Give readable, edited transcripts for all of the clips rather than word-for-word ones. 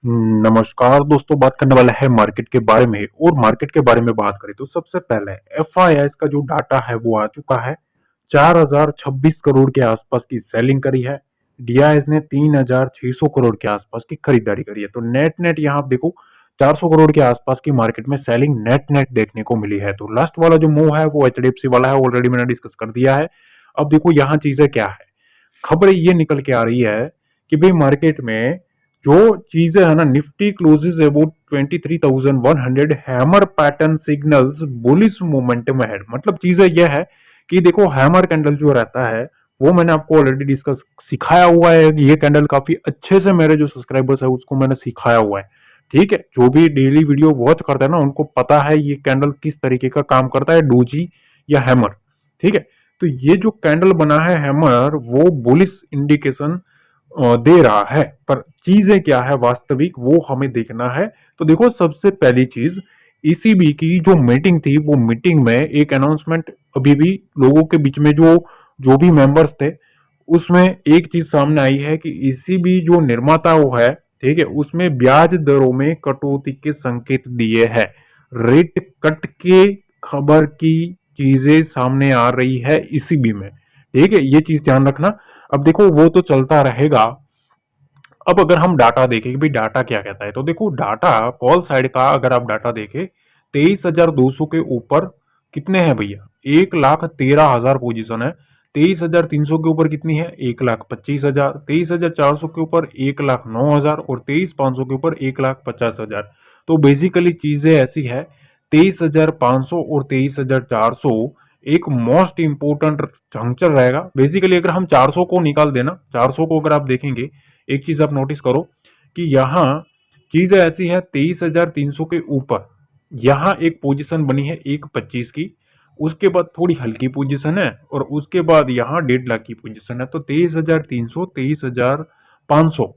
नमस्कार दोस्तों, बात करने वाला है मार्केट के बारे में। और मार्केट के बारे में बात करें तो सबसे पहले एफआईआई का जो डाटा है वो आ चुका है। 4026 करोड़ के आसपास की सेलिंग करी है। डीआईएस ने 3600 करोड़ के आसपास की खरीदारी करी है। तो नेट नेट यहाँ आप देखो 400 करोड़ के आसपास की मार्केट में सेलिंग नेट नेट देखने को मिली है। तो लास्ट वाला जो मूव है वो एचडीएफसी वाला है, ऑलरेडी मैंने डिस्कस कर दिया है। अब देखो यहाँ चीजें क्या है, खबरें ये निकल के आ रही है कि भाई मार्केट में जो चीजें है ना, Nifty closes about 23,100, hammer pattern signals bullish momentum ahead. मतलब चीजें यह है कि देखो हैमर कैंडल जो रहता है वो मैंने आपको ऑलरेडी डिस्कस सिखाया हुआ है। ये कैंडल काफी अच्छे से मेरे जो सब्सक्राइबर्स है उसको मैंने सिखाया हुआ है। ठीक है, जो भी डेली वीडियो वॉच करता है ना उनको पता है ये कैंडल किस तरीके का काम करता है, डोजी या हैमर। ठीक है, तो ये जो कैंडल बना है हैमर वो बुलिश इंडिकेशन दे रहा है, पर चीजें क्या है वास्तविक वो हमें देखना है। तो देखो सबसे पहली चीज, ईसीबी की जो मीटिंग थी वो मीटिंग में एक अनाउंसमेंट अभी भी लोगों के बीच में जो जो भी मेंबर्स थे उसमें एक चीज सामने आई है कि ईसीबी जो निर्माता वो है, ठीक है, उसमें ब्याज दरों में कटौती के संकेत दिए हैं। रेट कट के खबर की चीजें सामने आ रही है ईसीबी में। ठीक है, ये चीज ध्यान रखना। अब देखो वो तो चलता रहेगा। अब अगर हम डाटा देखें कि भाई डाटा क्या कहता है, तो देखो डाटा कॉल साइड का अगर आप डाटा देखें 23,200 के ऊपर कितने हैं भैया, 1,13,000 पोजीशन है। 23,300 के ऊपर कितनी है, 1,25,000। 23,400 के ऊपर 1,09,000 और 23,500 के ऊपर 1,50,000। तो बेसिकली चीजें ऐसी है, 23,500 और 23,400 एक मोस्ट इंपोर्टेंट जंक्चर रहेगा। बेसिकली अगर हम 400 को निकाल देना, 400 को अगर आप देखेंगे, एक चीज आप नोटिस करो कि यहाँ चीज ऐसी है 23,300 के ऊपर यहाँ एक पोजीशन बनी है 1,25 की, उसके बाद थोड़ी हल्की पोजीशन है और उसके बाद यहाँ 1.5 लाख की पोजीशन है। तो 23,300 23,500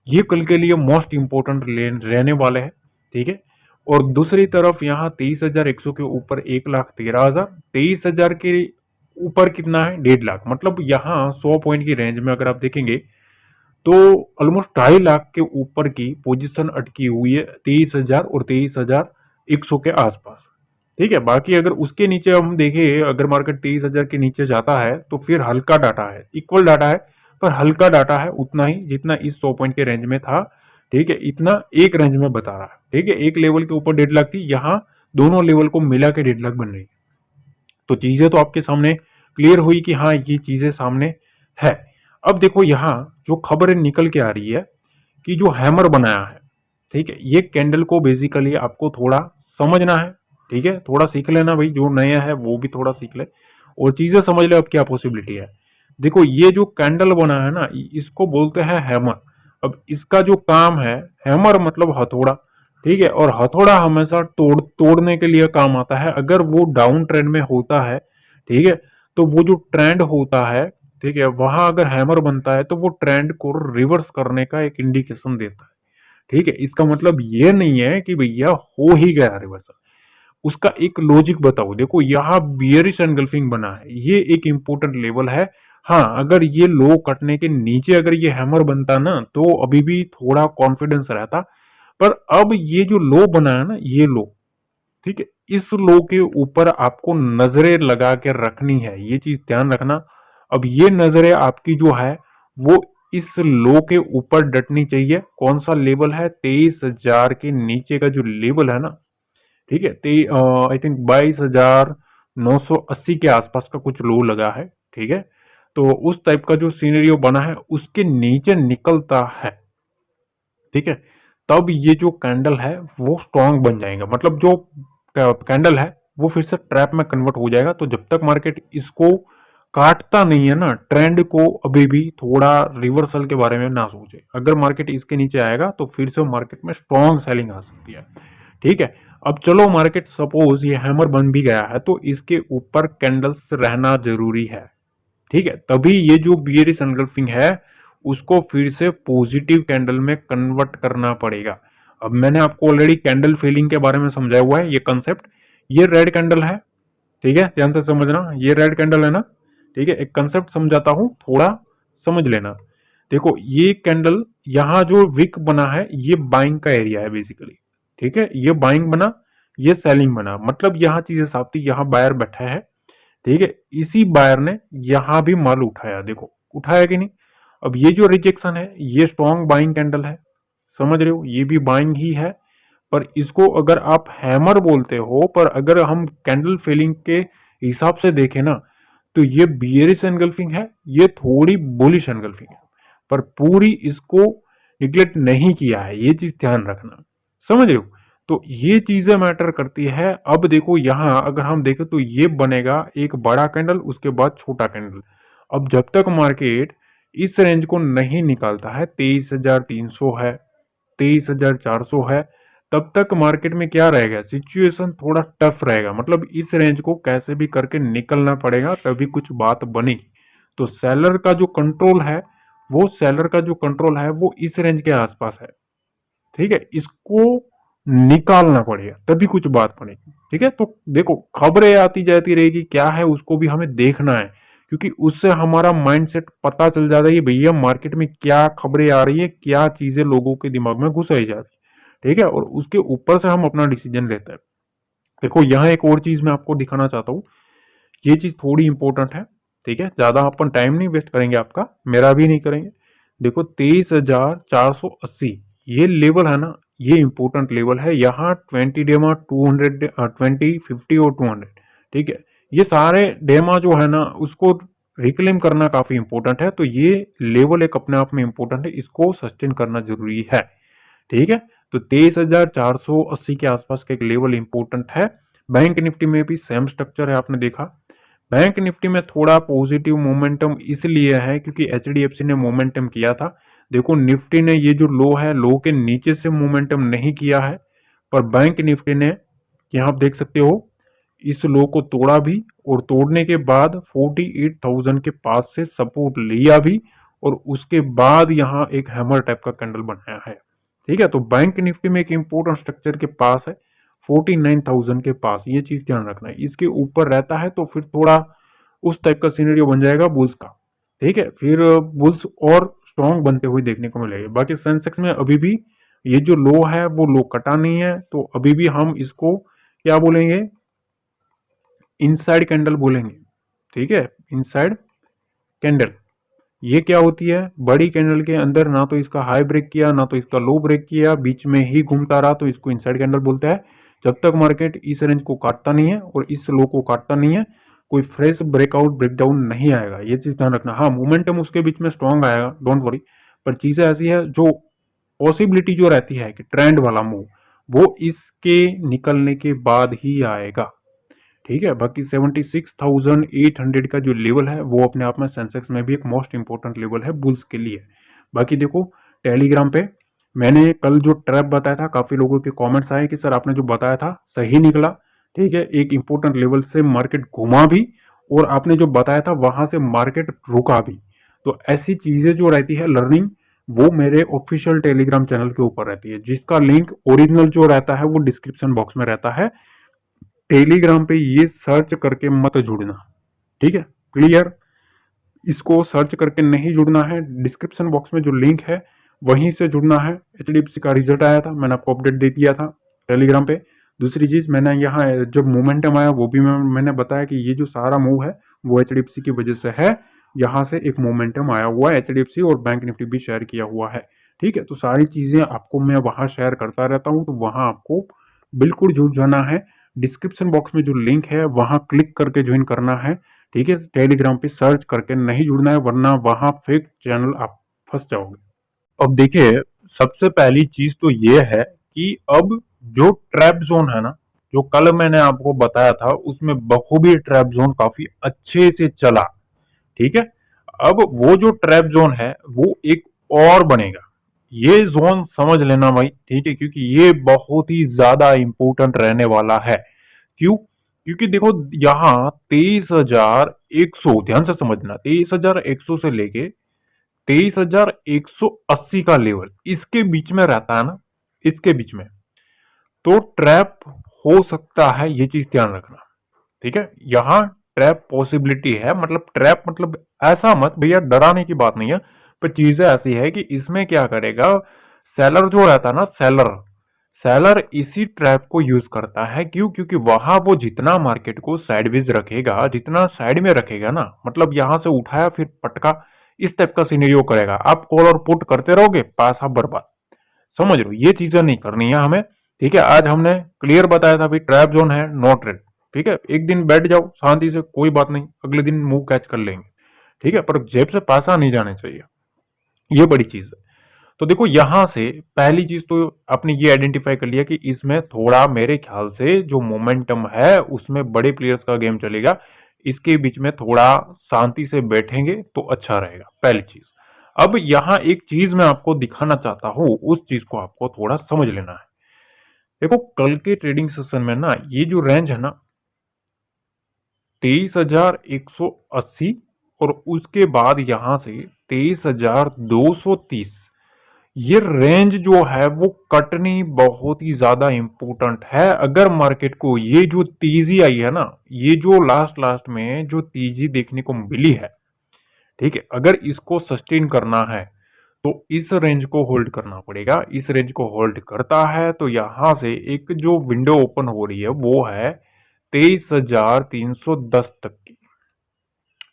ये कल के लिए मोस्ट इंपोर्टेंट रहने वाले हैं। ठीक है, और दूसरी तरफ यहाँ 23,100 के ऊपर 1,13,000, 23,000 के ऊपर कितना है, 1.5 लाख। मतलब यहाँ 100 पॉइंट की रेंज में अगर आप देखेंगे तो ऑलमोस्ट 2.5 लाख के ऊपर की पोजीशन अटकी हुई है 23,000 और 23,100 के आसपास। ठीक है, बाकी अगर उसके नीचे हम देखें, अगर मार्केट 23,000 के नीचे जाता है तो फिर हल्का डाटा है, इक्वल डाटा है, पर हल्का डाटा है उतना ही जितना इस 100 पॉइंट के रेंज में था। ठीक है, इतना एक रेंज में बता रहा है। ठीक है, एक लेवल के ऊपर 1.5 लाख थी, यहाँ दोनों लेवल को मिला के 1.5 लाख बन रही है। तो चीजें तो आपके सामने क्लियर हुई कि हाँ ये चीजें सामने है। अब देखो यहाँ जो खबर निकल के आ रही है कि जो हैमर बनाया है, ठीक है, ये कैंडल को बेसिकली आपको थोड़ा समझना है। ठीक है, थोड़ा सीख लेना भाई, जो नया है वो भी थोड़ा सीख ले और चीजें समझ ले अब क्या पॉसिबिलिटी है। देखो ये जो कैंडल बना है ना इसको बोलते हैं हैमर। अब इसका जो काम है, हैमर मतलब हथौड़ा। ठीक है, और हथौड़ा हमेशा तोड़ने के लिए काम आता है अगर वो डाउन ट्रेंड में होता है। ठीक है, तो वो जो ट्रेंड होता है, ठीक है, वहां अगर हैमर बनता है तो वो ट्रेंड को रिवर्स करने का एक इंडिकेशन देता है। ठीक है, इसका मतलब ये नहीं है कि भैया हो ही गया रिवर्सल। उसका एक लॉजिक बताओ। देखो यहाँ बियरिश एनगल्फिंग बना है, ये एक इंपॉर्टेंट लेवल है। हाँ, अगर ये लो कटने के नीचे अगर ये हैमर बनता ना तो अभी भी थोड़ा कॉन्फिडेंस रहता, पर अब ये जो लो बना है ना ये लो, ठीक है, इस लो के ऊपर आपको नजरें लगा के रखनी है, ये चीज ध्यान रखना। अब ये नजरें आपकी जो है वो इस लो के ऊपर डटनी चाहिए। कौन सा लेवल है, 23,000 के नीचे का जो लेवल है ना, ठीक है, आई थिंक 22,980 के आसपास का कुछ लो लगा है। ठीक है, तो उस टाइप का जो सीनरियो बना है उसके नीचे निकलता है, ठीक है, तब ये जो कैंडल है वो स्ट्रांग बन जाएगा। मतलब जो कैंडल है वो फिर से ट्रैप में कन्वर्ट हो जाएगा। तो जब तक मार्केट इसको काटता नहीं है ना, ट्रेंड को अभी भी थोड़ा रिवर्सल के बारे में ना सोचे। अगर मार्केट इसके नीचे आएगा तो फिर से मार्केट में स्ट्रांग सेलिंग आ सकती है। ठीक है, अब चलो मार्केट सपोज ये हैमर बन भी गया है तो इसके ऊपर कैंडल्स रहना जरूरी है। ठीक है, तभी ये जो बियरिश एनगल्फिंग है उसको फिर से पॉजिटिव कैंडल में कन्वर्ट करना पड़ेगा। अब मैंने आपको ऑलरेडी कैंडल फिलिंग के बारे में समझाया हुआ है, ये कंसेप्ट। ये रेड कैंडल है, ठीक है, ध्यान से समझना, ये रेड कैंडल है ना। ठीक है, एक कंसेप्ट समझाता हूं, थोड़ा समझ लेना। देखो ये कैंडल यहाँ जो विक बना है ये बाइंग का एरिया है बेसिकली, ठीक है, ये बाइंग बना, ये सेलिंग बना, मतलब यहाँ चीजें साफ थी, यहाँ बायर बैठा है, ठीक है, इसी बायर ने यहाँ भी माल उठाया, देखो उठाया कि नहीं। अब ये जो रिजेक्शन है ये स्ट्रॉन्ग बाइंग कैंडल है, समझ रहे हो, ये भी बाइंग ही है, पर इसको अगर आप हैमर बोलते हो, पर अगर हम कैंडल फिलिंग के हिसाब से देखें ना तो ये बियरिश एनगल्फिंग है, ये थोड़ी बुलिश एनगल्फिंग है, पर पूरी इसको निग्लेक्ट नहीं किया है, ये चीज ध्यान रखना, समझ रहे हो। तो ये चीजें मैटर करती है। अब देखो यहां अगर हम देखें तो ये बनेगा एक बड़ा कैंडल, उसके बाद छोटा कैंडल। अब जब तक मार्केट इस रेंज को नहीं निकालता है, 23,300 है, 23,400 है, तब तक मार्केट में क्या रहेगा, सिचुएशन थोड़ा टफ रहेगा, मतलब इस रेंज को कैसे भी करके निकलना पड़ेगा तभी कुछ बात बनेगी। तो सेलर का जो कंट्रोल है वो इस रेंज के आसपास है, ठीक है, इसको निकालना पड़ेगा तभी कुछ बात बनेगी, ठीक है। तो देखो खबरें आती जाती रहेगी, क्या है उसको भी हमें देखना है, क्योंकि उससे हमारा माइंडसेट पता चल जाता है कि भैया मार्केट में क्या खबरें आ रही है, क्या चीजें लोगों के दिमाग में घुसाई जा रही है, ठीक है, और उसके ऊपर से हम अपना डिसीजन लेते हैं। देखो यहाँ एक और चीज मैं आपको दिखाना चाहता हूँ, ये चीज थोड़ी इंपॉर्टेंट है, ठीक है, ज्यादा अपन टाइम नहीं वेस्ट करेंगे, आपका मेरा भी नहीं करेंगे। देखो 23,480 ये लेवल है ना, ये इंपॉर्टेंट लेवल है, यहाँ 20 डेमा 200 20 50 और 200, ठीक है, ये सारे डेमा जो है ना उसको रिक्लेम करना काफी इंपॉर्टेंट है। तो ये लेवल एक अपने आप में इंपॉर्टेंट है, इसको सस्टेन करना जरूरी है, ठीक है। तो 23,480 के आसपास का एक लेवल इंपॉर्टेंट है। बैंक निफ्टी में भी सेम स्ट्रक्चर है, आपने देखा। बैंक निफ्टी में थोड़ा पॉजिटिव मोमेंटम इसलिए है क्योंकि एचडीएफसी ने मोमेंटम किया था। देखो निफ्टी ने ये जो लो है, लो के नीचे से मोमेंटम नहीं किया है, पर बैंक निफ्टी ने, यहाँ आप देख सकते हो, इस लो को तोड़ा भी, और तोड़ने के बाद 48,000 के पास से सपोर्ट लिया भी, और उसके बाद यहाँ एक हैमर टाइप का कैंडल बनाया है, ठीक है। तो बैंक निफ्टी में एक इंपॉर्टेंट स्ट्रक्चर के पास है 49,000 के पास, ये चीज ध्यान रखना है, इसके ऊपर रहता है तो फिर थोड़ा उस टाइप का सिनेरियो बन जाएगा बुल्स का, ठीक है, फिर बुल्स और स्ट्रॉन्ग बनते हुए देखने को मिलेगा। बाकी सेंसेक्स में अभी भी ये जो लो है वो लो कटा नहीं है, तो अभी भी हम इसको क्या बोलेंगे, इनसाइड कैंडल बोलेंगे, ठीक है, इनसाइड कैंडल। ये क्या होती है, बड़ी कैंडल के अंदर ना तो इसका हाई ब्रेक किया ना तो इसका लो ब्रेक किया, बीच में ही घूमता रहा, तो इसको इनसाइड कैंडल बोलते हैं। जब तक मार्केट इस रेंज को काटता नहीं है और इस लो को काटता नहीं है, कोई फ्रेश ब्रेकआउट ब्रेकडाउन नहीं आएगा, ये चीज ध्यान रखना। हाँ मोमेंटम उसके बीच में स्ट्रांग आएगा, डोंट वरी, पर चीजें ऐसी है जो पॉसिबिलिटी जो रहती है कि ट्रेंड वाला मूव वो इसके निकलने के बाद ही आएगा, ठीक है। बाकी 76,800 का जो लेवल है वो अपने आप में सेंसेक्स में भी एक मोस्ट इंपॉर्टेंट लेवल है बुल्स के लिए। बाकी देखो टेलीग्राम पे मैंने कल जो ट्रैप बताया था, काफी लोगों के कमेंट्स आए कि सर आपने जो बताया था सही निकला, ठीक है, एक इंपॉर्टेंट लेवल से मार्केट घुमा भी, और आपने जो बताया था वहां से मार्केट रुका भी। तो ऐसी चीजें जो रहती है लर्निंग, वो मेरे ऑफिशियल टेलीग्राम चैनल के ऊपर रहती है, जिसका लिंक ओरिजिनल जो रहता है वो डिस्क्रिप्शन बॉक्स में रहता है। टेलीग्राम पे ये सर्च करके मत जुड़ना, ठीक है, क्लियर, इसको सर्च करके नहीं जुड़ना है, डिस्क्रिप्शन बॉक्स में जो लिंक है वहीं से जुड़ना है। एचडीएफसी का रिजल्ट आया था, मैंने आपको अपडेट दे दिया था टेलीग्राम पे। दूसरी चीज मैंने यहाँ जब मोमेंटम आया वो भी मैंने बताया कि ये जो सारा मूव है वो एचडीएफसी की वजह से है, यहाँ से एक मोमेंटम आया हुआ है, एचडीएफसी और बैंक निफ्टी भी शेयर किया हुआ है, ठीक है। तो सारी चीजें आपको मैं वहां शेयर करता रहता हूँ, तो वहां आपको बिल्कुल जुड़ जाना है। डिस्क्रिप्शन बॉक्स में जो लिंक है वहां क्लिक करके ज्वाइन करना है, ठीक है, टेलीग्राम पे सर्च करके नहीं जुड़ना है, वरना वहां फेक चैनल आप फंस जाओगे। अब देखिए सबसे पहली चीज तो ये है कि अब जो ट्रैप जोन है ना, जो कल मैंने आपको बताया था उसमें बखूबी ट्रैप जोन काफी अच्छे से चला, ठीक है। अब वो जो ट्रैप जोन है वो एक और बनेगा, ये जोन समझ लेना भाई, ठीक है, क्योंकि ये बहुत ही ज्यादा इंपॉर्टेंट रहने वाला है। क्यों, क्योंकि देखो यहाँ 23,100, ध्यान से समझना, 23,100 से लेके 23,180 का लेवल इसके बीच में रहता है ना, इसके बीच में तो ट्रैप हो सकता है, ये चीज ध्यान रखना, ठीक है। यहां ट्रैप पॉसिबिलिटी है, मतलब ट्रैप मतलब ऐसा मत भैया, डराने की बात नहीं है, पर चीजें ऐसी है कि इसमें क्या करेगा, सेलर जो रहता है ना, सेलर सेलर इसी ट्रैप को यूज करता है। क्यों? क्योंकि वहां वो जितना मार्केट को साइडवेज रखेगा, जितना साइड में रखेगा ना, मतलब यहां से उठाया फिर पटका, इस टाइप का सिनेरियो करेगा। आप कॉल और पुट करते रहोगे, पैसा बर्बाद। समझ लो, ये चीजें नहीं करनी है हमें। ठीक है, आज हमने क्लियर बताया था भाई, ट्रैप जोन है, नो ट्रेड। ठीक है, एक दिन बैठ जाओ शांति से, कोई बात नहीं, अगले दिन मूव कैच कर लेंगे। ठीक है, पर जेब से पैसा नहीं जाने चाहिए, ये बड़ी चीज है। तो देखो, यहां से पहली चीज तो आपने ये आइडेंटिफाई कर लिया कि इसमें थोड़ा मेरे ख्याल से जो मोमेंटम है उसमें बड़े प्लेयर्स का गेम चलेगा। इसके बीच में थोड़ा शांति से बैठेंगे तो अच्छा रहेगा, पहली चीज। अब यहां एक चीज मैं आपको दिखाना चाहता हूं, उस चीज को आपको थोड़ा समझ लेना है। देखो, कल के ट्रेडिंग सेशन में ना, ये जो रेंज है ना 23,180, और उसके बाद यहां से 23,230, ये रेंज जो है वो कटनी बहुत ही ज्यादा इंपॉर्टेंट है। अगर मार्केट को ये जो तेजी आई है ना, ये जो लास्ट लास्ट में जो तेजी देखने को मिली है, ठीक है, अगर इसको सस्टेन करना है तो इस रेंज को होल्ड करना पड़ेगा। इस रेंज को होल्ड करता है तो यहां से एक जो विंडो ओपन हो रही है वो है 23,310 तक की।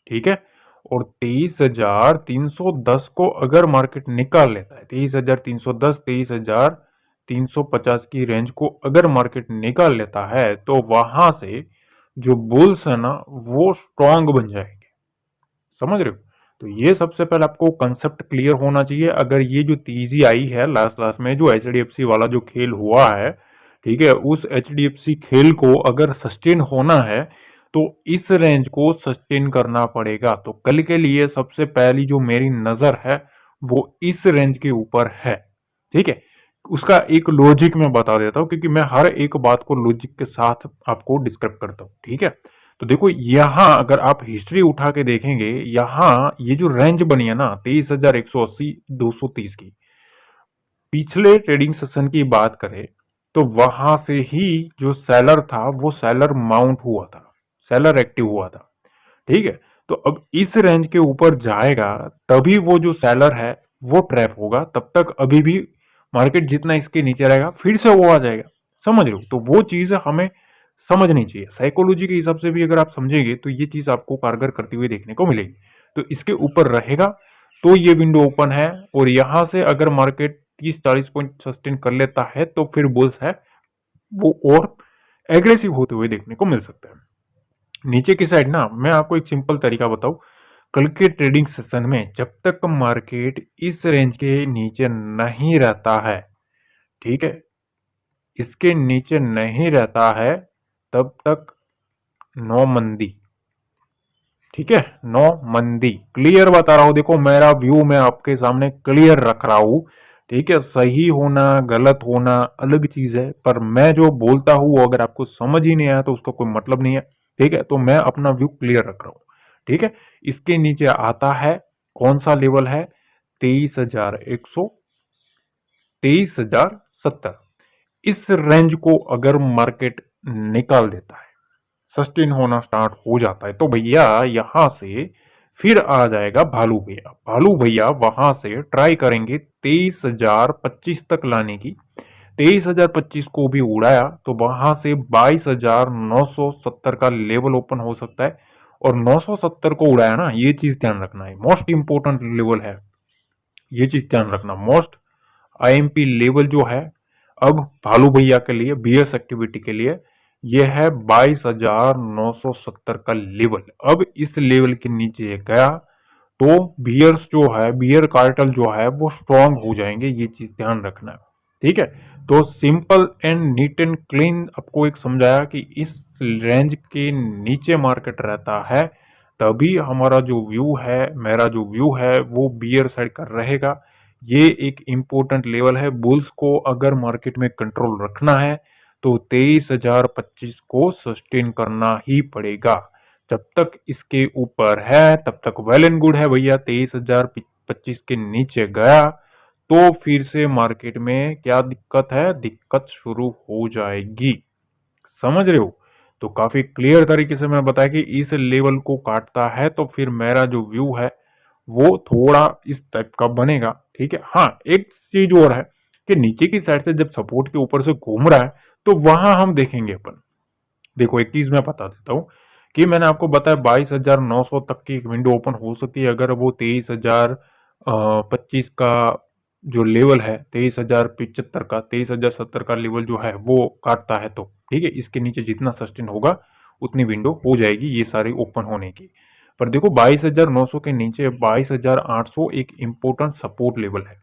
ठीक है, और 23,310 को अगर मार्केट निकाल लेता है, 23,310, 23,350 की रेंज को अगर मार्केट निकाल लेता है, तो वहां से जो बुल्स है ना वो स्ट्रांग बन जाएंगे। समझ रहे हो? तो ये सबसे पहले आपको कंसेप्ट क्लियर होना चाहिए। अगर ये जो तेजी आई है लास्ट लास्ट में, जो एचडीएफसी वाला जो खेल हुआ है, ठीक है, उस एचडीएफसी खेल को अगर सस्टेन होना है तो इस रेंज को सस्टेन करना पड़ेगा। तो कल के लिए सबसे पहली जो मेरी नजर है वो इस रेंज के ऊपर है। ठीक है, उसका एक लॉजिक मैं बता देता हूं, क्योंकि मैं हर एक बात को लॉजिक के साथ आपको डिस्क्राइब करता हूं। ठीक है, तो देखो, यहां अगर आप हिस्ट्री उठा के देखेंगे, यहां ये जो रेंज बनी है ना 23,180 230 की, पिछले ट्रेडिंग सेशन की बात करें तो वहां से ही जो सेलर था वो सेलर माउंट हुआ था, सेलर एक्टिव हुआ था। ठीक है, तो अब इस रेंज के ऊपर जाएगा तभी वो जो सेलर है वो ट्रैप होगा। तब तक अभी भी मार्केट जितना इसके नीचे रहेगा फिर से वो आ जाएगा। समझ रहे हो? तो वो चीज हमें समझनी चाहिए। साइकोलॉजी के हिसाब से भी अगर आप समझेंगे तो ये चीज आपको कारगर करती हुई देखने को मिलेगी। तो इसके ऊपर रहेगा तो ये विंडो ओपन है, और यहां से अगर मार्केट 30-40 पॉइंट सस्टेन कर लेता है तो फिर बुल्स है वो और एग्रेसिव होते हुए देखने को मिल सकता है। नीचे की साइड ना, मैं आपको एक सिंपल तरीका बताऊं, कल के ट्रेडिंग सेशन में जब तक मार्केट इस रेंज के नीचे नहीं रहता है, ठीक है, इसके नीचे नहीं रहता है, तब तक नो मंदी। ठीक है, नो मंदी, क्लियर बता रहा हूं। देखो, मेरा व्यू मैं आपके सामने क्लियर रख रहा हूं। ठीक है, सही होना गलत होना अलग चीज है, पर मैं जो बोलता हूं अगर आपको समझ ही नहीं आया तो उसका कोई मतलब नहीं है। ठीक है, तो मैं अपना व्यू क्लियर रख रहा हूं। ठीक है, इसके नीचे आता है कौन सा लेवल है? 23,100, 23,070। इस रेंज को अगर मार्केट निकाल देता है, सस्टेन होना स्टार्ट हो जाता है, तो भैया यहां से फिर आ जाएगा भालू भैया। भालू भैया वहां से ट्राई करेंगे 23,025 तक लाने की। 23,025 को भी उड़ाया तो वहां से 22,970 का लेवल ओपन हो सकता है। और 970 को उड़ाया ना, ये चीज ध्यान रखना है, मोस्ट इंपोर्टेंट लेवल है। ये चीज ध्यान रखना, मोस्ट आईएमपी लेवल जो है अब भालू भैया के लिए, बीएस एक्टिविटी के लिए, यह है 22,970 का लेवल। अब इस लेवल के नीचे गया तो बियर्स जो है, बियर कार्टल जो है वो स्ट्रांग हो जाएंगे। ये चीज ध्यान रखना है। ठीक है, तो simple and neat and clean आपको एक समझाया कि इस रेंज के नीचे मार्केट रहता है तभी हमारा जो व्यू है, मेरा जो व्यू है वो बियर साइड का रहेगा। ये एक इंपॉर्टेंट लेवल है। बुल्स को अगर मार्केट में कंट्रोल रखना है तो 23,025 को सस्टेन करना ही पड़ेगा। जब तक इसके ऊपर है तब तक वेल एंड गुड है भैया। 23,025 के नीचे गया तो फिर से मार्केट में क्या दिक्कत है? दिक्कत शुरू हो जाएगी। समझ रहे हो? तो काफी क्लियर तरीके से मैंने बताया कि इस लेवल को काटता है तो फिर मेरा जो व्यू है वो थोड़ा इस टाइप का बनेगा। ठीक है, हाँ एक चीज और है कि नीचे की साइड से जब सपोर्ट के ऊपर से घूम रहा है तो वहां हम देखेंगे अपन। देखो एक चीज मैं बता देता हूँ कि मैंने आपको बताया 22,900 तक की एक विंडो ओपन हो सकती है अगर वो 23,025 का जो लेवल है, 23,075 का, 23,070 का लेवल जो है वो काटता है तो ठीक है, इसके नीचे जितना सस्टेन होगा उतनी विंडो हो जाएगी ये सारी ओपन होने की। पर देखो 22,900 के नीचे 22,800 एक इंपॉर्टेंट सपोर्ट लेवल है।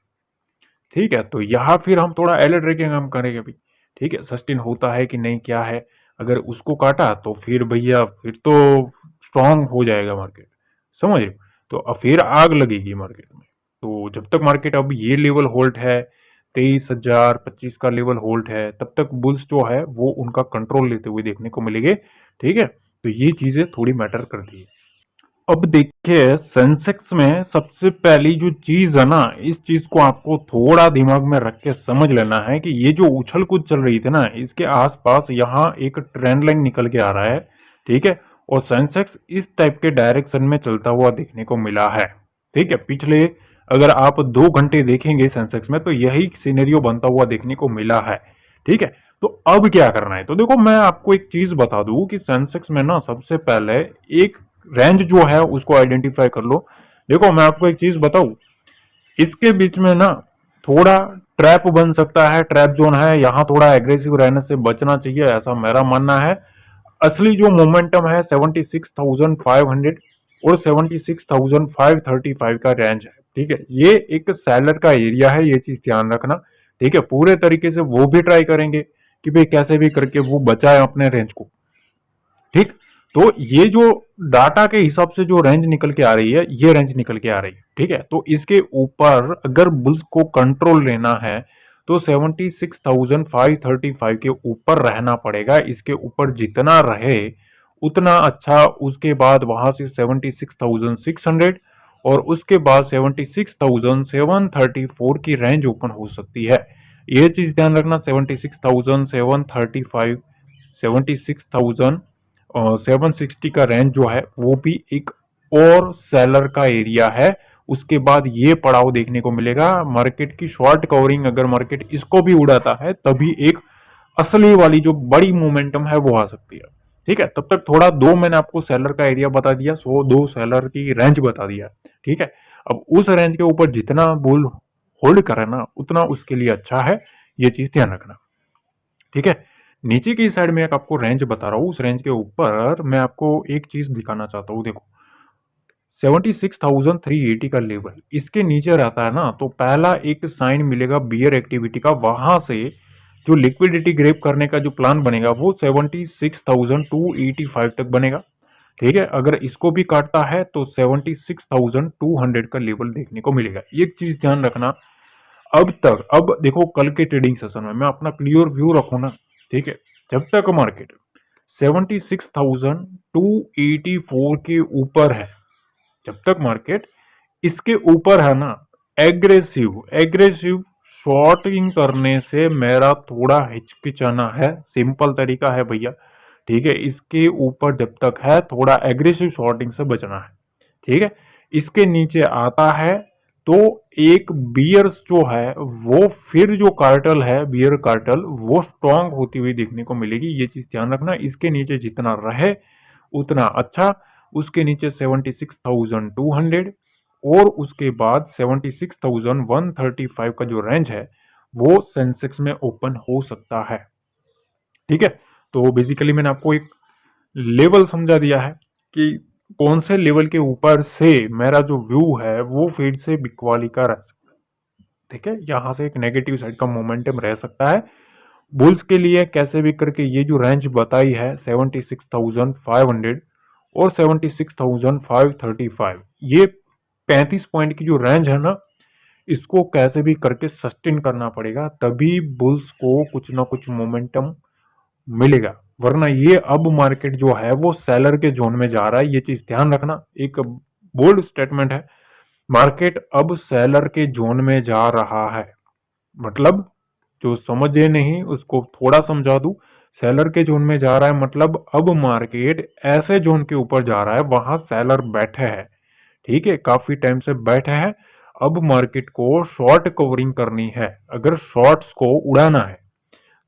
ठीक है, तो यहाँ फिर हम थोड़ा अलर्ट रह के काम करेंगे अभी। ठीक है, सस्टेन होता है कि नहीं क्या है, अगर उसको काटा तो फिर भैया फिर तो स्ट्रांग हो जाएगा मार्केट, समझ रहे हो? तो अब फिर आग लगेगी मार्केट में। तो जब तक मार्केट अब ये लेवल होल्ड है, 23,025 का लेवल होल्ड है, तब तक बुल्स जो है वो उनका कंट्रोल लेते हुए देखने को मिलेंगे। ठीक है, तो ये चीजें थोड़ी मैटर करती है। अब देखिए सेंसेक्स में सबसे पहली जो चीज है ना, इस चीज को आपको थोड़ा दिमाग में रख के समझ लेना है कि ये जो उछल कूद चल रही थी ना, इसके आसपास यहाँ एक ट्रेंड लाइन निकल के आ रहा है। ठीक है, और सेंसेक्स इस टाइप के डायरेक्शन में चलता हुआ देखने को मिला है। ठीक है, पिछले अगर आप 2 घंटे देखेंगे सेंसेक्स में तो यही सिनेरियो बनता हुआ देखने को मिला है। ठीक है, तो अब क्या करना है, तो देखो मैं आपको एक चीज बता दूं कि सेंसेक्स में ना सबसे पहले एक रेंज जो है उसको आइडेंटिफाई कर लो। देखो मैं आपको एक चीज बताऊं, इसके बीच में ना थोड़ा ट्रैप बन सकता है, ट्रैप जोन है, यहाँ थोड़ा एग्रेसिव रहने से बचना चाहिए, ऐसा मेरा मानना है। असली जो मोमेंटम है 76,500 और 76,535 का रेंज है। ठीक है, ये एक सेलर का एरिया है, ये चीज ध्यान रखना। ठीक है, पूरे तरीके से वो भी ट्राई करेंगे कि भाई कैसे भी करके वो बचाए अपने रेंज को। ठीक, तो ये जो डाटा के हिसाब से जो रेंज निकल के आ रही है, ये रेंज निकल के आ रही है। ठीक है, तो इसके ऊपर अगर बुल्स को कंट्रोल लेना है तो 76,535 के ऊपर रहना पड़ेगा। इसके ऊपर जितना रहे उतना अच्छा। उसके बाद वहां से 76,600 और उसके बाद 76,734 की रेंज ओपन हो सकती है। ये चीज ध्यान रखना, 76,735, 76,760 का रेंज जो है वो भी एक और सेलर का एरिया है। उसके बाद ये पड़ाव देखने को मिलेगा मार्केट की शॉर्ट कवरिंग, अगर मार्केट इसको भी उड़ाता है तभी एक असली वाली जो बड़ी मोमेंटम है वो आ सकती है। ठीक है, तब तक थोड़ा दो मैंने आपको सेलर का एरिया बता दिया, सो दो सेलर की रेंज बता दिया। ठीक है, अब उस रेंज के ऊपर जितना बुल होल्ड करे ना उतना उसके लिए अच्छा है, ये चीज ध्यान रखना। ठीक है, नीचे की साइड में एक आपको रेंज बता रहा हूं, उस रेंज के ऊपर मैं आपको एक चीज दिखाना चाहता हूं। देखो 76,380 का लेवल इसके नीचे रहता है ना, तो पहला एक साइन मिलेगा बियर एक्टिविटी का, वहां से जो लिक्विडिटी ग्रैब करने का जो प्लान बनेगा वो 76,285 तक बनेगा। ठीक है, अगर इसको भी काटता है तो 76,200 का लेवल देखने को मिलेगा। एक चीज ध्यान रखना, अब तक अब देखो कल के ट्रेडिंग सेशन में मैं अपना क्लियर व्यू रखूं ना। ठीक है, जब तक मार्केट 76,284 के ऊपर है, जब तक मार्केट इसके ऊपर है ना, एग्रेसिव एग्रेसिव शॉर्टिंग करने से मेरा थोड़ा हिचकिचाना है। सिंपल तरीका है भैया। ठीक है, इसके ऊपर जब तक है थोड़ा एग्रेसिव शॉर्टिंग से बचना है। ठीक है, इसके नीचे आता है तो एक बियर्स जो है वो फिर जो कार्टल है, बियर कार्टल, वो स्ट्रांग होती हुई देखने को मिलेगी। ये चीज ध्यान रखना, इसके नीचे जितना रहे उतना अच्छा। उसके नीचे 76,200 और उसके बाद 76,135 का जो रेंज है वो सेंसेक्स में ओपन हो सकता है। ठीक है, तो बेसिकली मैंने आपको एक लेवल समझा दिया है कि कौन से लेवल के ऊपर से मेरा जो व्यू है वो फिर से बिकवाली का रह सकता है। ठीक है, यहां से एक नेगेटिव साइड का मोमेंटम रह सकता है बुल्स के लिए। कैसे भी करके ये जो रेंज बताई है 76,500 और 76,535, ये 35 पॉइंट की जो रेंज है ना, इसको कैसे भी करके सस्टेन करना पड़ेगा, तभी बुल्स को कुछ ना कुछ मोमेंटम मिलेगा। वरना ये अब मार्केट जो है वो सेलर के जोन में जा रहा है, ये चीज ध्यान रखना। एक बोल्ड स्टेटमेंट है, मार्केट अब सेलर के जोन में जा रहा है। मतलब जो समझे नहीं उसको थोड़ा समझा दूं, सेलर के जोन में जा रहा है मतलब अब मार्केट ऐसे जोन के ऊपर जा रहा है वहां सेलर बैठे हैं। ठीक है, काफी टाइम से बैठे हैं। अब मार्केट को शॉर्ट कवरिंग करनी है, अगर शॉर्ट्स को उड़ाना है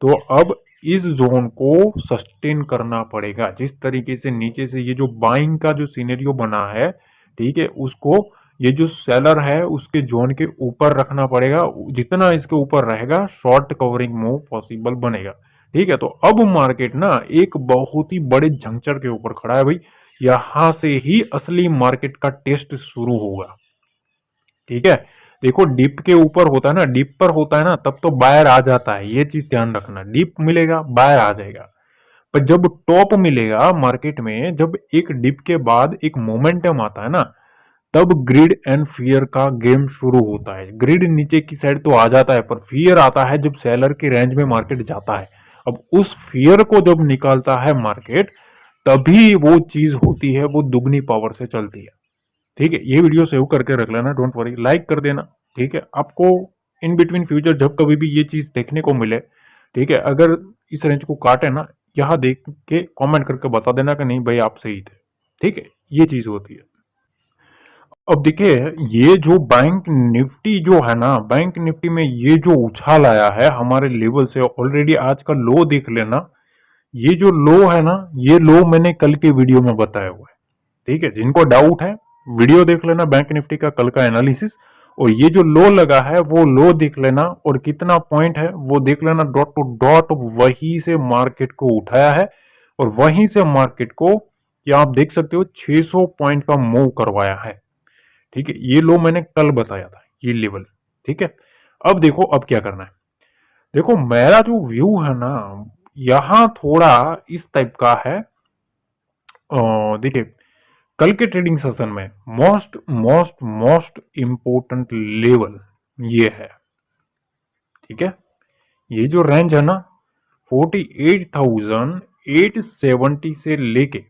तो अब इस जोन को सस्टेन करना पड़ेगा। जिस तरीके से नीचे से ये जो बाइंग का जो सिनेरियो बना है, ठीक है, उसको ये जो सेलर है उसके जोन के ऊपर रखना पड़ेगा। जितना इसके ऊपर रहेगा शॉर्ट कवरिंग मूव पॉसिबल बनेगा। ठीक है, तो अब मार्केट ना एक बहुत ही बड़े जंक्चर के ऊपर खड़ा है भाई। यहां से ही असली मार्केट का टेस्ट शुरू होगा। ठीक है, देखो डिप के ऊपर होता है ना, डिप पर होता है ना, तब तो बायर आ जाता है, ये चीज ध्यान रखना। डिप मिलेगा बायर आ जाएगा, पर जब टॉप मिलेगा मार्केट में, जब एक डिप के बाद एक मोमेंटम आता है ना, तब ग्रिड एंड फियर का गेम शुरू होता है। ग्रिड नीचे की साइड तो आ जाता है, पर फियर आता है जब सेलर की रेंज में मार्केट जाता है। अब उस फियर को जब निकालता है मार्केट, तभी वो चीज होती है, वो दुगनी पावर से चलती है। ठीक है, ये वीडियो सेव करके रख लेना, डोंट वरी, लाइक कर देना। ठीक है, आपको इन बिटवीन फ्यूचर जब कभी भी ये चीज देखने को मिले, ठीक है, अगर इस रेंज को काटे ना, यहाँ देख के कमेंट करके बता देना कि नहीं भाई आप सही थे। ठीक है, ये चीज होती है। अब देखिए, ये जो बैंक निफ्टी जो है ना, बैंक निफ्टी में ये जो उछाल आया है हमारे लेवल से, ऑलरेडी आज का लो देख लेना। ये जो लो है ना, ये लो मैंने कल के वीडियो में बताया हुआ है। ठीक है, जिनको डाउट है वीडियो देख लेना बैंक निफ्टी का कल का एनालिसिस, और ये जो लो लगा है वो लो देख लेना, और कितना पॉइंट है वो देख लेना डॉट टू डॉट। वहीं से मार्केट को उठाया है, और वहीं से मार्केट को, क्या आप देख सकते हो, 600 पॉइंट का मूव करवाया है। ठीक है, ये लो मैंने कल बताया था, ये लेवल। ठीक है, अब देखो अब क्या करना है। देखो मेरा जो व्यू है ना, यहां थोड़ा इस टाइप का है। देखिए, कल के ट्रेडिंग सेशन में most most most important level ये है। ठीक है, ये जो रेंज है ना, 48,870 से लेके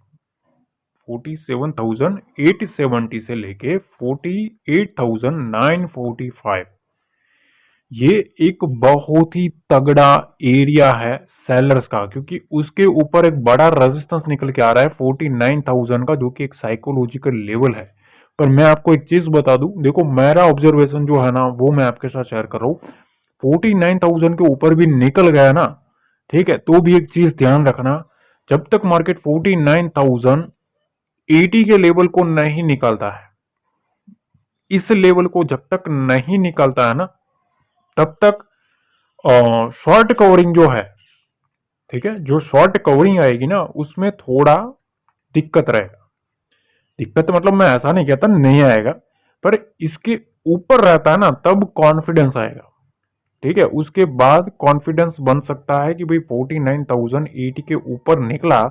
47,870 से लेके 48,945, ये एक बहुत ही तगड़ा एरिया है सेलर्स का, क्योंकि उसके ऊपर एक बड़ा रेजिस्टेंस निकल के आ रहा है 49,000 का, जो कि एक साइकोलॉजिकल लेवल है। पर मैं आपको एक चीज बता दूं, देखो मेरा ऑब्जर्वेशन जो है ना वो मैं आपके साथ शेयर कर रहा हूं। 49,000 के ऊपर भी निकल गया ना, ठीक है, तो भी एक चीज ध्यान रखना, जब तक मार्केट 49,080 के लेवल को नहीं निकालता है, इस लेवल को जब तक नहीं निकालता है ना, तब तक शॉर्ट कवरिंग जो है, ठीक है, जो शॉर्ट कवरिंग आएगी ना, उसमें थोड़ा दिक्कत रहेगा। दिक्कत मतलब मैं ऐसा नहीं कहता नहीं आएगा, पर इसके ऊपर रहता है ना, तब कॉन्फिडेंस आएगा। ठीक है, उसके बाद कॉन्फिडेंस बन सकता है कि भाई 49,080 के ऊपर निकला,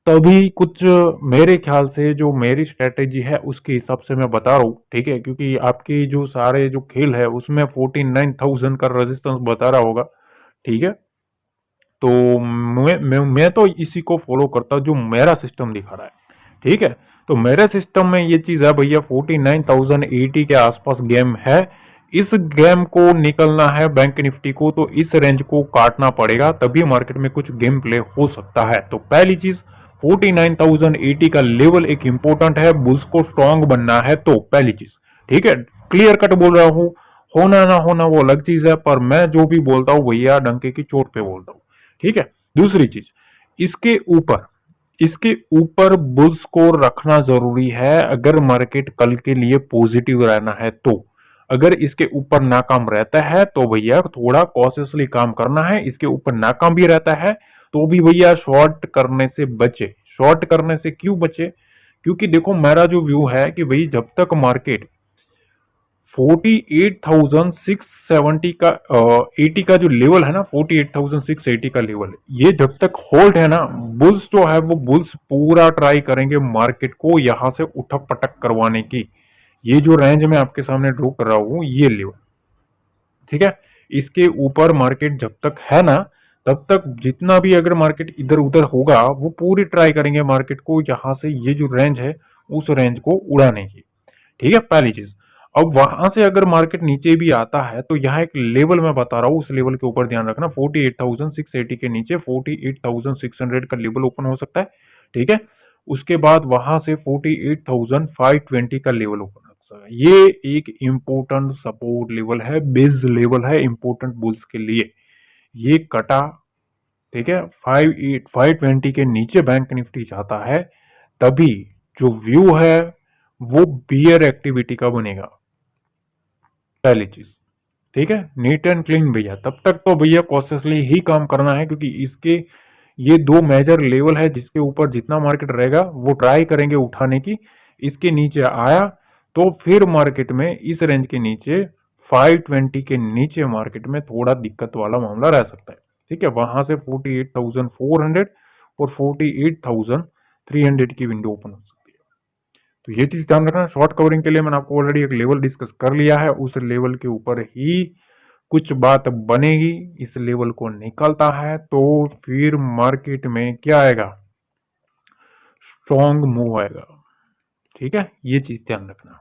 तभी कुछ मेरे ख्याल से जो मेरी स्ट्रेटेजी है उसके हिसाब से मैं बता रहा हूँ। ठीक है, क्योंकि आपकी जो सारे जो खेल है उसमें 49,000 का रेजिस्टेंस बता रहा होगा। ठीक है, तो मैं तो इसी को फॉलो करता हूँ जो मेरा सिस्टम दिखा रहा है। ठीक है, तो मेरे सिस्टम में ये चीज है भैया, 49,080 के आसपास गेम है। इस गेम को निकलना है बैंक निफ्टी को, तो इस रेंज को काटना पड़ेगा, तभी मार्केट में कुछ गेम प्ले हो सकता है। तो पहली चीज, 49,080 का लेवल एक इंपॉर्टेंट है, बुल्स को स्ट्रांग बनना है, तो पहली चीज। ठीक है, क्लियर कट बोल रहा हूं, होना ना होना वो अलग चीज है, पर मैं जो भी बोलता हूं भैया डंके की चोट पे बोलता हूं। ठीक है, दूसरी चीज, इसके ऊपर इसके ऊपर बुल्स को रखना जरूरी है, अगर मार्केट कल के लिए पॉजिटिव रहना है तो। अगर इसके ऊपर नाकाम रहता है तो भैया थोड़ा कॉशियसली काम करना है। इसके ऊपर नाकाम भी रहता है तो भी भैया शॉर्ट करने से बचे। शॉर्ट करने से क्यों बचे? क्योंकि देखो मेरा जो व्यू है कि भाई जब तक मार्केट 48,670 का 80 का जो लेवल है ना, 48,680 का लेवल, ये जब तक होल्ड है ना, बुल्स जो है वो बुल्स पूरा ट्राई करेंगे मार्केट को यहां से उठक पटक करवाने की। ये जो रेंज में आपके सामने ड्रॉ कर रहा हूं, ये लेवल, ठीक है, इसके ऊपर मार्केट जब तक है ना, तब तक जितना भी अगर मार्केट इधर उधर होगा, वो पूरी ट्राई करेंगे मार्केट को यहां से ये जो रेंज है उस रेंज को उड़ाने की। ठीक है, पहली चीज। अब वहां से अगर मार्केट नीचे भी आता है तो यहाँ एक लेवल मैं बता रहा हूँ, उस लेवल के ऊपर ध्यान रखना। 48,680 के नीचे 48,600 का लेवल ओपन हो सकता है। ठीक है, उसके बाद वहां से 48,520 का लेवल ओपन हो सकता है। ये एक इम्पोर्टेंट सपोर्ट लेवल है, बेस लेवल है इम्पोर्टेंट बुल्स के लिए। ये कटा, ठीक है, 520 के नीचे बैंक निफ्टी जाता है तभी जो व्यू है वो बियर एक्टिविटी का बनेगा, पहली चीज। ठीक है, नीट एंड क्लीन भैया। तब तक तो भैया कॉशियसली ही काम करना है, क्योंकि इसके ये दो मेजर लेवल है जिसके ऊपर जितना मार्केट रहेगा वो ट्राई करेंगे उठाने की। इसके नीचे आया तो फिर मार्केट में इस रेंज के नीचे 520 के नीचे मार्केट में थोड़ा दिक्कत वाला मामला रह सकता है। ठीक है, वहां से 48,400 और 48,300 की विंडो ओपन हो सकती है। तो ये चीज ध्यान रखना। शॉर्ट कवरिंग के लिए मैंने आपको ऑलरेडी एक लेवल डिस्कस कर लिया है, उस लेवल के ऊपर ही कुछ बात बनेगी। इस लेवल को निकलता है तो फिर मार्केट में क्या आएगा, स्ट्रॉन्ग मूव आएगा। ठीक है, ये चीज ध्यान रखना।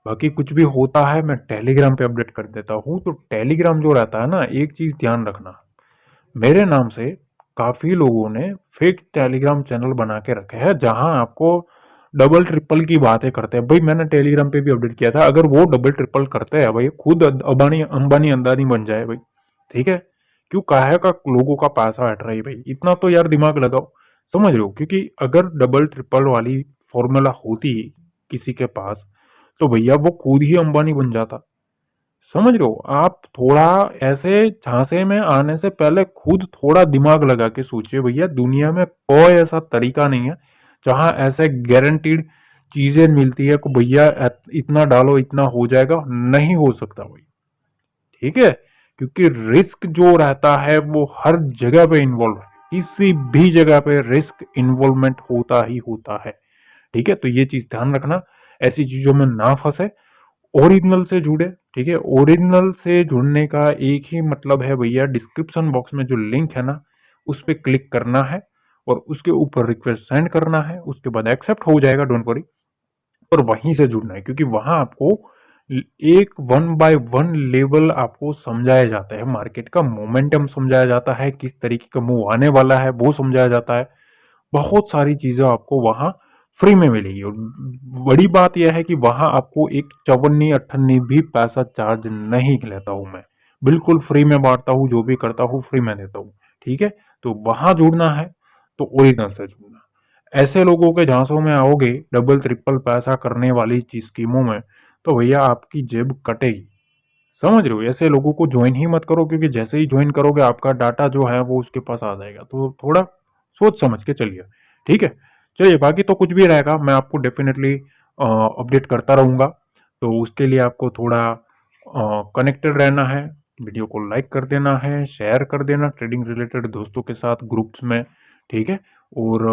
बाकी कुछ भी होता है मैं टेलीग्राम पे अपडेट कर देता हूं। तो टेलीग्राम जो रहता है ना, एक चीज ध्यान रखना, मेरे नाम से काफी लोगों ने फेक टेलीग्राम चैनल बना के रखे हैं जहां आपको डबल ट्रिपल की बातें करते हैं। भाई मैंने टेलीग्राम पे भी अपडेट किया था, अगर वो डबल ट्रिपल करते हैं भाई, खुद अंबानी अंबानी अंदानी बन जाए भाई। ठीक है, क्यों काहे का लोगों का पैसा हट रहा है भाई, इतना तो यार दिमाग लगाओ। समझ रहे हो, क्योंकि अगर डबल ट्रिपल वाली फॉर्मूला होती किसी के पास तो भैया वो खुद ही अंबानी बन जाता। समझ रहे हो, आप थोड़ा ऐसे झांसे में आने से पहले खुद थोड़ा दिमाग लगा के सोचिए भैया। दुनिया में कोई ऐसा तरीका नहीं है जहां ऐसे गारंटीड चीजें मिलती है कि भैया इतना डालो इतना हो जाएगा, नहीं हो सकता भाई। ठीक है, क्योंकि रिस्क जो रहता है वो हर जगह पे इन्वॉल्व है, किसी भी जगह पे रिस्क इन्वॉल्वमेंट होता ही होता है। ठीक है, तो ये चीज ध्यान रखना, ऐसी चीजों में ना फंसे, ओरिजिनल से जुड़े। ठीक है, ओरिजिनल से जुड़ने का एक ही मतलब है भैया, डिस्क्रिप्शन बॉक्स में जो लिंक है ना उस पर क्लिक करना है और उसके ऊपर रिक्वेस्ट सेंड करना है, उसके बाद एक्सेप्ट हो जाएगा, डोंट वरी। और वहीं से जुड़ना है, क्योंकि वहां आपको एक वन बाय वन लेवल आपको समझाया जाता है, मार्केट का मोमेंटम समझाया जाता है, किस तरीके का मूव आने वाला है वो समझाया जाता है। बहुत सारी चीजें आपको वहां फ्री में मिलेगी। और बड़ी बात यह है कि वहां आपको एक चवन्नी अठन्नी भी पैसा चार्ज नहीं लेता हूं मैं, बिल्कुल फ्री में बांटता हूं, जो भी करता हूं फ्री में देता हूं। ठीक है, तो वहां जुड़ना है तो ओरिजिनल से जुड़ना। ऐसे लोगों के झांसों में आओगे डबल ट्रिपल पैसा करने वाली चीज स्कीमों में, तो भैया आपकी जेब कटेगी। समझ रहे हो, ऐसे लोगों को ज्वाइन ही मत करो, क्योंकि जैसे ही ज्वाइन करोगे आपका डाटा जो है वो उसके पास आ जाएगा। तो थोड़ा सोच समझ के चलिए। ठीक है, चलिए, बाकी तो कुछ भी रहेगा मैं आपको डेफिनेटली अपडेट करता रहूंगा। तो उसके लिए आपको थोड़ा कनेक्टेड रहना है, वीडियो को लाइक कर देना है, शेयर कर देना ट्रेडिंग रिलेटेड दोस्तों के साथ ग्रुप्स में। ठीक है, और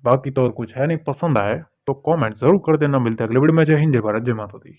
बाकी तो और कुछ है नहीं, पसंद आए तो कमेंट जरूर कर देना। मिलते हैं अगले वीडियो में। जय हिंद, जय भारत, जय माता दी।